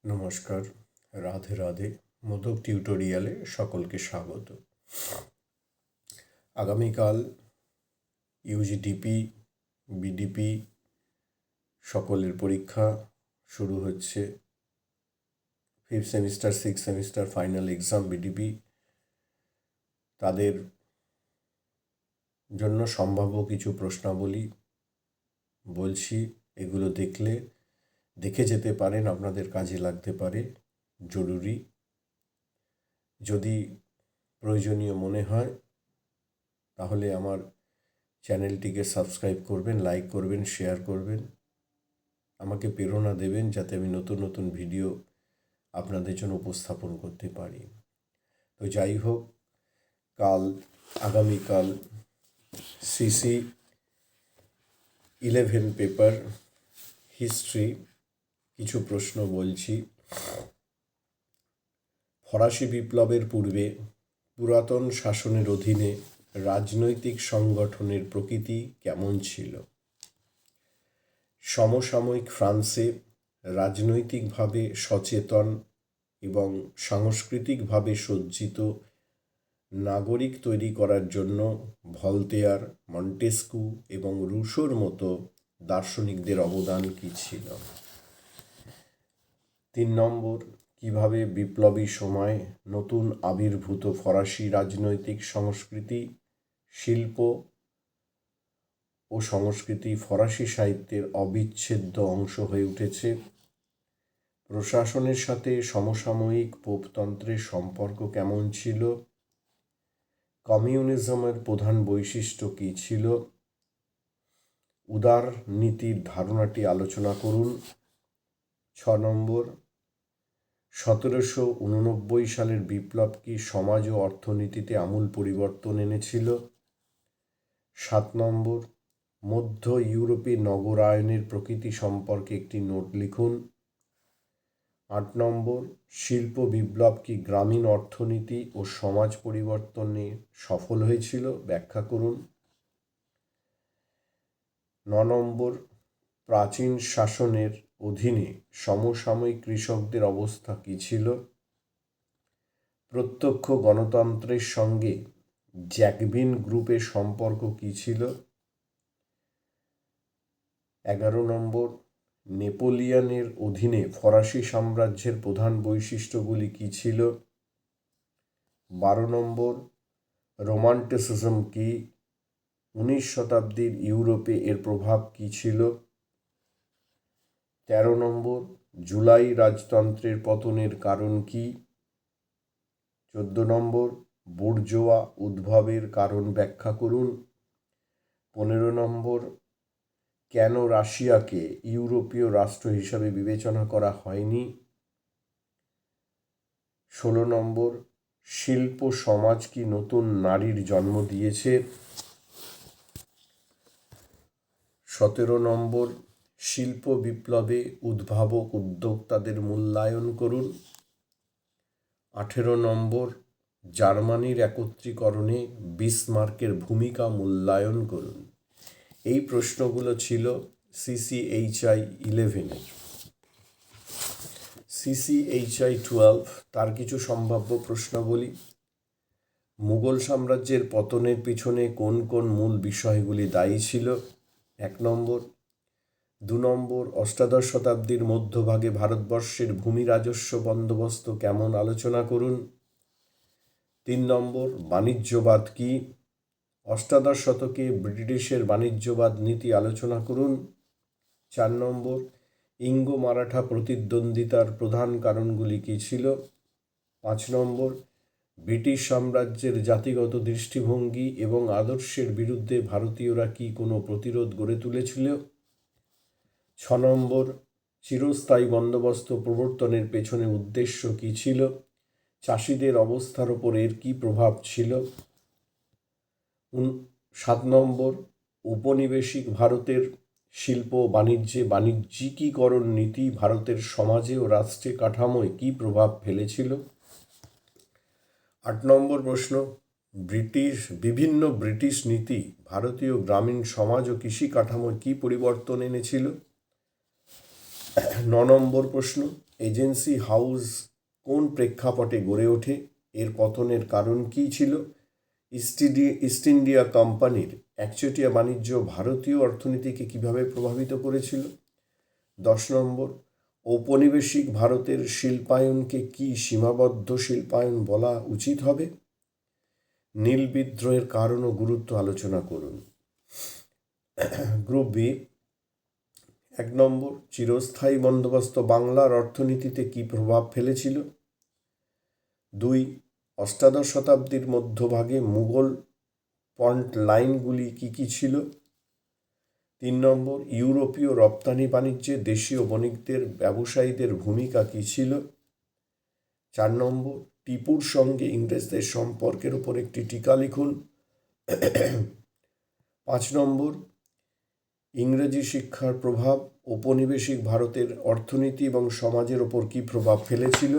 নমস্কার, রাধে রাধে। মোদক টিউটোরিয়ালে সকলকে স্বাগত। আগামীকাল ইউজিডিপি, বিডিপি সকলের পরীক্ষা শুরু হচ্ছে। 5th semester, 6th semester final exam BDP, তাদের জন্য সম্ভাব্য কিছু প্রশ্নাবলী বলছি। এগুলো দেখে যেতে পারেন, আপনাদের কাজে লাগতে পারে, জরুরি। যদি প্রয়োজনীয় মনে হয় তাহলে আমার চ্যানেলটিকে সাবস্ক্রাইব করবেন, লাইক করবেন, শেয়ার করবেন, আমাকে প্রেরণা দেবেন যাতে আমি নতুন নতুন ভিডিও আপনাদের জন্য উপস্থাপন করতে পারি। তো যাই হোক, আগামীকাল সিসি 11 পেপার হিস্ট্রি কিছু প্রশ্ন বলছি। ফরাসি বিপ্লবের পূর্বে পুরাতন শাসনের অধীনে রাজনৈতিক সংগঠনের প্রকৃতি কেমন ছিল? সমসাময়িক ফ্রান্সে রাজনৈতিকভাবে সচেতন এবং সাংস্কৃতিকভাবে সজ্জিত নাগরিক তৈরি করার জন্য ভলতেয়ার, মন্টেস্কু এবং রুশোর মতো দার্শনিকদের অবদান কী ছিল? 3 নম্বর, কিভাবে বিপ্লবী সময় নতুন আবির্ভূত ফরাসি রাজনৈতিক সংস্কৃতি, শিল্প ও সংস্কৃতি ফরাসি সাহিত্যের অবিচ্ছেদ্য অংশ হয়ে উঠেছে? প্রশাসনের সাথে সমসাময়িক পোপতন্ত্রের সম্পর্ক কেমন ছিল? কমিউনিজমের প্রধান বৈশিষ্ট্য কী ছিল? উদার নীতির ধারণাটি আলোচনা করুন। 6 নম্বর, 1789 সালের বিপ্লব কি সমাজ ও অর্থনীতিতে আমূল পরিবর্তন এনেছিল? 7 নম্বর, মধ্য ইউরোপে নগরায়নের প্রকৃতি সম্পর্কে একটি নোট লিখুন। 8 নম্বর, শিল্প বিপ্লব কি গ্রামীণ অর্থনীতি ও সমাজ পরিবর্তনে সফল হয়েছিল? ব্যাখ্যা করুন। 9 নম্বর, প্রাচীন শাসনের অধীনে সমসাময়িক কৃষকদের অবস্থা কী ছিল? প্রত্যক্ষ গণতন্ত্রের সঙ্গে জ্যাকবিন গ্রুপের সম্পর্ক কী ছিল? 11 নম্বর, নেপোলিয়নের অধীনে ফরাসি সাম্রাজ্যের প্রধান বৈশিষ্ট্যগুলি কী ছিল? 12 নম্বর, রোমান্টিসিজম কি? 19 শতাব্দীর ইউরোপে এর প্রভাব কী ছিল? 13 নম্বর, জুলাই রাজতন্ত্রের পতনের কারণ কী? 14 নম্বর, বুর্জোয়া উদ্ভবের কারণ ব্যাখ্যা করুন। 15 নম্বর, কেন রাশিয়াকে ইউরোপীয় রাষ্ট্র হিসাবে বিবেচনা করা হয়নি? 16 নম্বর, শিল্প সমাজ কি নতুন নারীর জন্ম দিয়েছে? 17 নম্বর, শিল্প বিপ্লবে উদ্ভাবক উদ্যোক্তাদের মূল্যায়ন করুন। 18 নম্বর, জার্মানির একত্রীকরণে বিসমার্কের ভূমিকা মূল্যায়ন করুন। এই প্রশ্নগুলো ছিল CCHI 11-এর। CCHI 12 তার কিছু সম্ভাব্য প্রশ্নাবলী: মুঘল সাম্রাজ্যের পতনের পিছনে কোন কোন মূল বিষয়গুলি দায়ী ছিল? 1 নম্বর। 2 নম্বর, অষ্টাদশ শতাব্দীর মধ্যভাগে ভারতবর্ষের ভূমি রাজস্ব বন্দোবস্ত কেমন আলোচনা করুন। 3 নম্বর, বাণিজ্যবাদ কি? অষ্টাদশ শতকে ব্রিটিশের বাণিজ্যবাদ নীতি আলোচনা করুন। 4 নম্বর, ইঙ্গো মারাঠা প্রতিদ্বন্দ্বিতার প্রধান কারণগুলি কী ছিল? 5 নম্বর, ব্রিটিশ সাম্রাজ্যের জাতিগত দৃষ্টিভঙ্গি এবং আদর্শের বিরুদ্ধে ভারতীয়রা কি কোনো প্রতিরোধ গড়ে তুলেছিল? 6 নম্বর, চিরস্থায়ী বন্দোবস্ত প্রবর্তনের পেছনে উদ্দেশ্য কী ছিল? চাষিদের অবস্থার ওপর এর কী প্রভাব ছিল? 7 নম্বর, উপনিবেশিক ভারতের শিল্প বাণিজ্যে বাণিজ্যিকীকরণ নীতি ভারতের সমাজে ও রাষ্ট্রে কাঠামোয় কী প্রভাব ফেলেছিল? 8 নম্বর প্রশ্ন, বিভিন্ন ব্রিটিশ নীতি ভারতীয় গ্রামীণ সমাজ ও কৃষি কাঠামোয় কী পরিবর্তন এনেছিল? 9 নম্বর প্রশ্ন, এজেন্সি হাউস কোন প্রেক্ষাপটে গড়ে ওঠে? এর পতনের কারণ কী ছিল? ইস্ট ইন্ডিয়া কোম্পানির একচেটিয়া বাণিজ্য ভারতীয় অর্থনীতিকে কিভাবে প্রভাবিত করেছিল? 10 ঔপনিবেশিক ভারতের শিল্পায়নকে কি সীমাবদ্ধ শিল্পায়ন বলা উচিত হবে? নীল বিদ্রোহের কারণ ও গুরুত্ব আলোচনা করুন। গ্রুপ বি, 1 চিরস্থায়ী বন্দোবস্ত বাংলার অর্থনীতিতে কি প্রভাব ফেলেছিল? 2 অষ্টাদশ শতাব্দীর মধ্যভাগে মুঘল পন্ট লাইনগুলি কি কি ছিল? 3 ইউরোপীয় রপ্তানি বাণিজ্যে দেশীয় বণিকদের ব্যবসায়ীদের ভূমিকা কী ছিল? 4 টিপুর সঙ্গে ইংরেজদের সম্পর্কের উপর একটি টিকা লিখুন। 5 ইংরেজি শিক্ষার প্রভাব ঔপনিবেশিক ভারতের অর্থনীতি এবং সমাজের ওপর কী প্রভাব ফেলেছিল?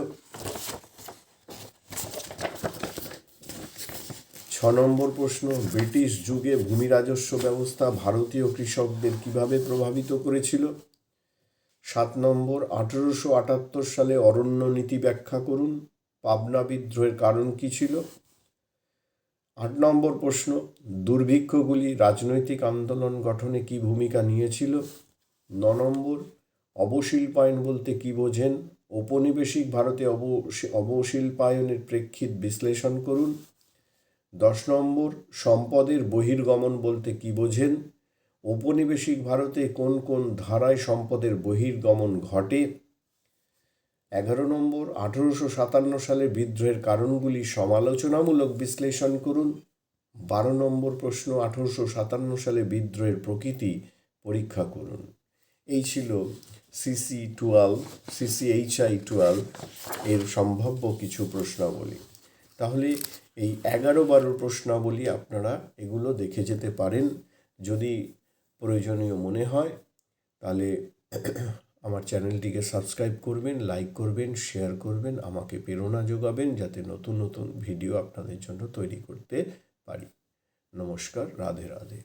6 প্রশ্ন, ব্রিটিশ যুগে ভূমি রাজস্ব ব্যবস্থা ভারতীয় কৃষকদের কিভাবে প্রভাবিত করেছিল? 7 1878 সালে অরণ্য নীতি ব্যাখ্যা করুন। পাবনা বিদ্রোহের কারণ কী ছিল? 8 প্রশ্ন, দুর্ভিক্ষগুলি রাজনৈতিক আন্দোলন গঠনে কী ভূমিকা নিয়েছিল? 9 অবশিল্পায়ন বলতে কী বোঝেন? ঔপনিবেশিক ভারতে অবশিল্পায়নের প্রেক্ষিত বিশ্লেষণ করুন। 10 সম্পদের বহির্গমন বলতে কী বোঝেন? ঔপনিবেশিক ভারতে কোন কোন ধারায় সম্পদের বহির্গমন ঘটে? 11 1857 সালে বিদ্রোহের কারণগুলি সমালোচনামূলক বিশ্লেষণ করুন। 12 প্রশ্ন, 1857 সালে বিদ্রোহের প্রকৃতি পরীক্ষা করুন। এই ছিল CCHI 12 এর সম্ভাব্য কিছু প্রশ্নাবলী। তাহলে এই 11-12 প্রশ্নাবলী আপনারা এগুলো দেখে যেতে পারেন। যদি প্রয়োজনীয় মনে হয় তাহলে আমার চ্যানেলটিকে সাবস্ক্রাইব করবেন, লাইক করবেন, শেয়ার করবেন, আমাকে প্রেরণা যোগাবেন যাতে নতুন নতুন ভিডিও আপনাদের জন্য তৈরি করতে পারি। নমস্কার, রাধে রাধে।